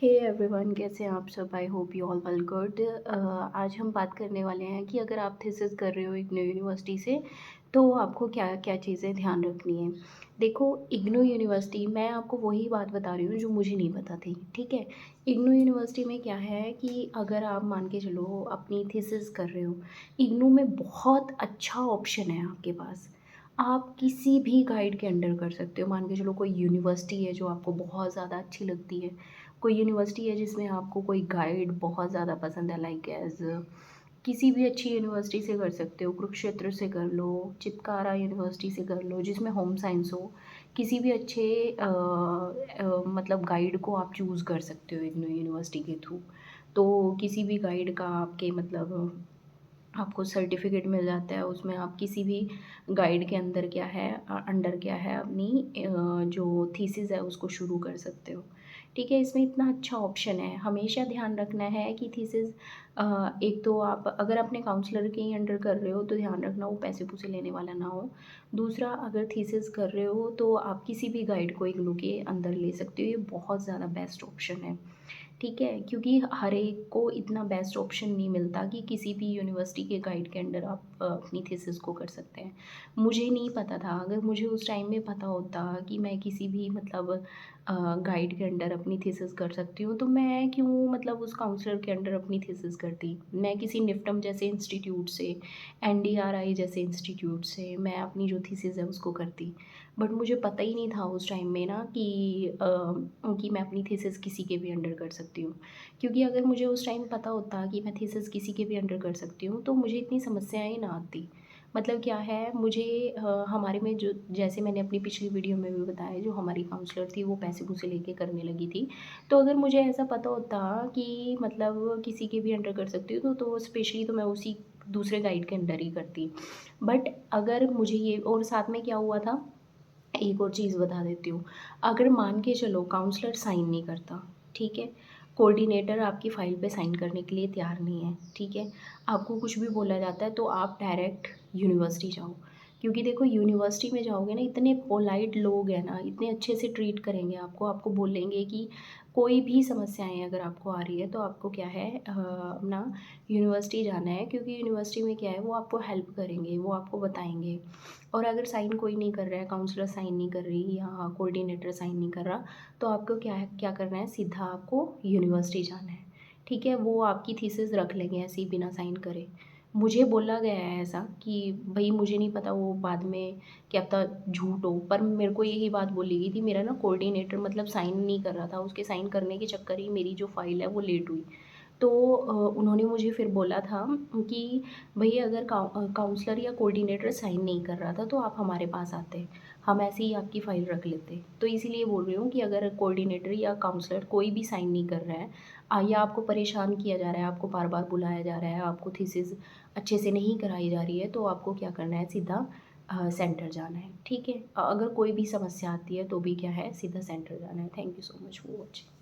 Hey everyone, कैसे हैं आप सब? I hope you all well good. आज हम बात करने वाले हैं कि अगर आप थीसिस कर रहे हो इग्नू यूनिवर्सिटी से तो आपको क्या क्या चीज़ें ध्यान रखनी है। देखो, इग्नू यूनिवर्सिटी, मैं आपको वही बात बता रही हूँ जो मुझे नहीं पता थी। ठीक है, इग्नू यूनिवर्सिटी में क्या है कि अगर आप मान के चलो अपनी थीसिस कर रहे हो, इग्नू में बहुत अच्छा ऑप्शन है आपके पास। आप किसी भी गाइड के अंडर कर सकते हो। मान के चलो कोई यूनिवर्सिटी है जो आपको बहुत ज़्यादा अच्छी लगती है, कोई यूनिवर्सिटी है जिसमें आपको कोई गाइड बहुत ज़्यादा पसंद है, लाइक एज़ किसी भी अच्छी यूनिवर्सिटी से कर सकते हो, कुरुक्षेत्र से कर लो, चित्कारा यूनिवर्सिटी से कर लो जिसमें होम साइंस हो। किसी भी अच्छे मतलब गाइड को आप चूज़ कर सकते हो इग्नू यूनिवर्सिटी के थ्रू। तो किसी भी गाइड का आपके मतलब आपको सर्टिफ़िकेट मिल जाता है, उसमें आप किसी भी गाइड के अंदर क्या है अंडर क्या है अपनी जो थीसिस है उसको शुरू कर सकते हो। ठीक है, इसमें इतना अच्छा ऑप्शन है। हमेशा ध्यान रखना है कि थीसिस एक तो आप अगर अपने काउंसलर के ही अंडर कर रहे हो तो ध्यान रखना वो पैसे-पूसे लेने वाला ना हो। दूसरा, अगर थीसिस कर रहे हो तो आप किसी भी गाइड को इग्नू के अंदर ले सकते हो, ये बहुत ज़्यादा बेस्ट ऑप्शन है। ठीक है, क्योंकि हर एक को इतना बेस्ट ऑप्शन नहीं मिलता कि किसी भी यूनिवर्सिटी के गाइड के अंडर आप अपनी थीसिस को कर सकते हैं। मुझे नहीं पता था, अगर मुझे उस टाइम में पता होता कि मैं किसी भी मतलब गाइड के अंडर अपनी थीसिस कर सकती हूँ, तो मैं क्यों मतलब उस काउंसलर के अंडर अपनी थीसिस करती। मैं किसी निफ्टम जैसे इंस्टीट्यूट से, एनडीआरआई जैसे इंस्टीट्यूट से मैं अपनी जो थीसिस है उसको करती। बट मुझे पता ही नहीं था उस टाइम में ना कि मैं अपनी थीसिस किसी के भी अंडर कर सकती हूँ। क्योंकि अगर मुझे उस टाइम पता होता कि मैं थीसिस किसी के भी अंडर कर सकती हूँ, तो मुझे इतनी समस्याएँ ही ना आती। मतलब क्या है, मुझे हमारे में जो जैसे मैंने अपनी पिछली वीडियो में भी बताया, जो हमारी काउंसलर थी वो पैसे-पूसे लेके करने लगी थी। तो अगर मुझे ऐसा पता होता कि मतलब किसी के भी अंडर कर सकती हूँ, तो स्पेशली तो मैं उसी दूसरे गाइड के अंडर ही करती। बट अगर मुझे ये और साथ में क्या हुआ था, एक और चीज़ बता देती हूँ। अगर मान के चलो काउंसलर साइन नहीं करता, ठीक है? कोऑर्डिनेटर आपकी फ़ाइल पे साइन करने के लिए तैयार नहीं है, ठीक है? आपको कुछ भी बोला जाता है तो आप डायरेक्ट यूनिवर्सिटी जाओ। क्योंकि देखो, यूनिवर्सिटी में जाओगे ना, इतने पोलाइट लोग हैं ना, इतने अच्छे से ट्रीट करेंगे आपको, आपको बोलेंगे कि कोई भी समस्याएँ अगर आपको आ रही है तो आपको क्या है अपना यूनिवर्सिटी जाना है, क्योंकि यूनिवर्सिटी में क्या है वो आपको हेल्प करेंगे, वो आपको बताएँगे। और अगर साइन कोई नहीं कर रहा है, काउंसलर साइन नहीं कर रही या कोऑर्डिनेटर साइन नहीं कर रहा, तो आपको क्या करना है, सीधा आपको यूनिवर्सिटी जाना है। ठीक है? वो आपकी थीसिस रख लेंगे ऐसे ही बिना साइन करे। मुझे बोला गया है ऐसा कि भई मुझे नहीं पता, वो बाद में क्या पता झूठ हो, पर मेरे को यही बात बोली गई थी। मेरा ना कोऑर्डिनेटर मतलब साइन नहीं कर रहा था, उसके साइन करने के चक्कर ही मेरी जो फ़ाइल है वो लेट हुई। तो उन्होंने मुझे फिर बोला था कि भई अगर काउंसलर या कोऑर्डिनेटर साइन नहीं कर रहा था तो आप हमारे पास आते, हम ऐसे ही आपकी फ़ाइल रख लेते। तो इसीलिए बोल रही हूँ कि अगर कोऑर्डिनेटर या काउंसलर कोई भी साइन नहीं कर रहा है या आपको परेशान किया जा रहा है, आपको बार-बार बुलाया जा रहा है, आपको थीसिस अच्छे से नहीं कराई जा रही है, तो आपको क्या करना है, सीधा सेंटर जाना है। ठीक है? अगर कोई भी समस्या आती है तो भी क्या है, सीधा सेंटर जाना है। Thank you so much for watching.